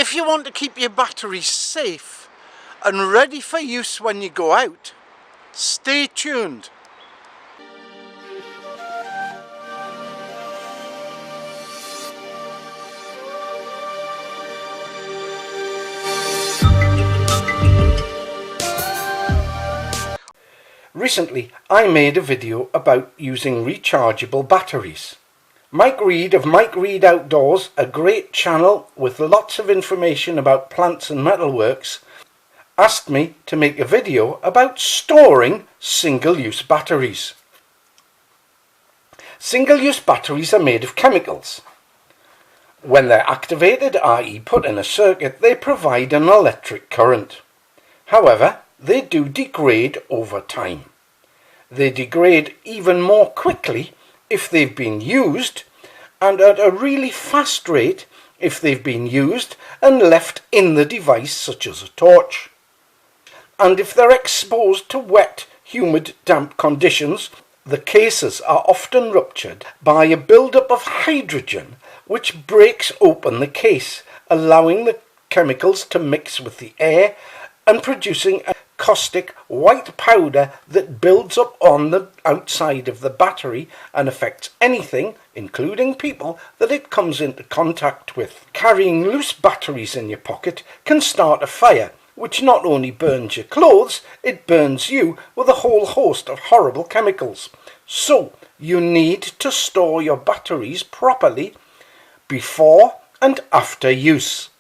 If you want to keep your batteries safe and ready for use when you go out, stay tuned. Recently, I made a video about using rechargeable batteries. Mike Reed of Mike Reed Outdoors, a great channel with lots of information about plants and metalworks, asked me to make a video about storing single-use batteries. Single-use batteries are made of chemicals. When they're activated, i.e. put in a circuit, they provide an electric current. However, they do degrade over time. They degrade even more quickly if they've been used, and at a really fast rate if they've been used and left in the device, such as a torch. And if they're exposed to wet, humid, damp conditions, the cases are often ruptured by a build-up of hydrogen which breaks open the case, allowing the chemicals to mix with the air and producing a caustic white powder that builds up on the outside of the battery and affects anything, including people, that it comes into contact with. Carrying loose batteries in your pocket can start a fire, which not only burns your clothes, it burns you with a whole host of horrible chemicals. So, you need to store your batteries properly before and after use.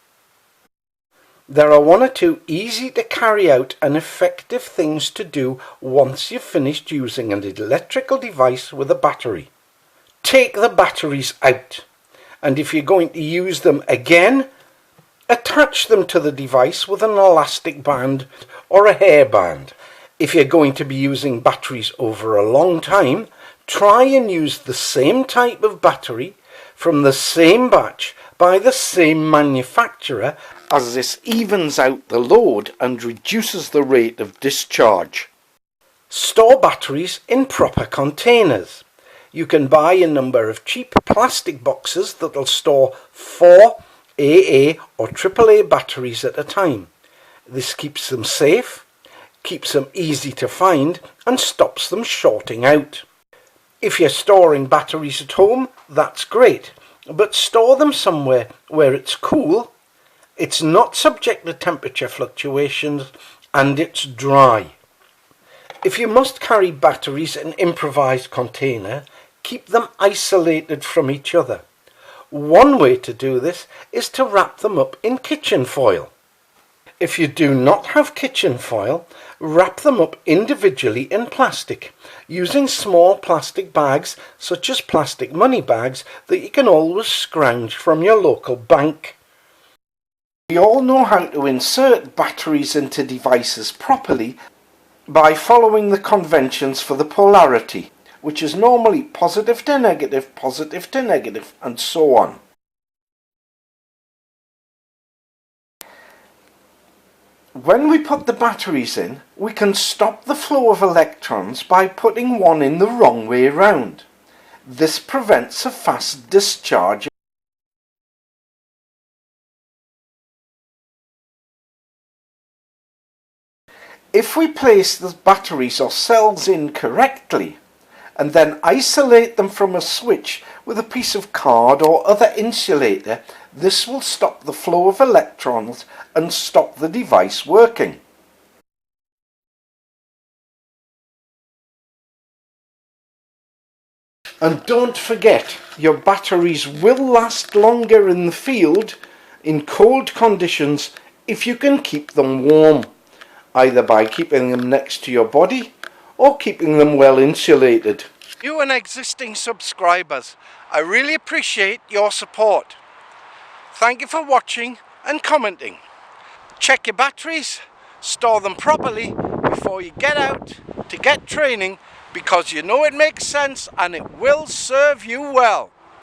There are one or two easy to carry out and effective things to do once you've finished using an electrical device with a battery. Take the batteries out, and if you're going to use them again, attach them to the device with an elastic band or a hairband. If you're going to be using batteries over a long time, try and use the same type of battery from the same batch by the same manufacturer, as this evens out the load and reduces the rate of discharge. Store batteries in proper containers. You can buy a number of cheap plastic boxes that'll store 4 AA or AAA batteries at a time. This keeps them safe, keeps them easy to find, and stops them shorting out. If you're storing batteries at home, that's great, but store them somewhere where it's cool, it's not subject to temperature fluctuations, and it's dry. If you must carry batteries in an improvised container, keep them isolated from each other. One way to do this is to wrap them up in kitchen foil. If you do not have kitchen foil, wrap them up individually in plastic, using small plastic bags such as plastic money bags that you can always scrounge from your local bank. We all know how to insert batteries into devices properly by following the conventions for the polarity, which is normally positive to negative, and so on. When we put the batteries in, we can stop the flow of electrons by putting one in the wrong way round. This prevents a fast discharge. If we place the batteries or cells in correctly, and then isolate them from a switch with a piece of card or other insulator, this will stop the flow of electrons and stop the device working. And don't forget, your batteries will last longer in the field in cold conditions if you can keep them warm, either by keeping them next to your body or keeping them well insulated. You and existing subscribers, I really appreciate your support. Thank you for watching and commenting. Check your batteries, store them properly before you get out to get training, because you know it makes sense and it will serve you well.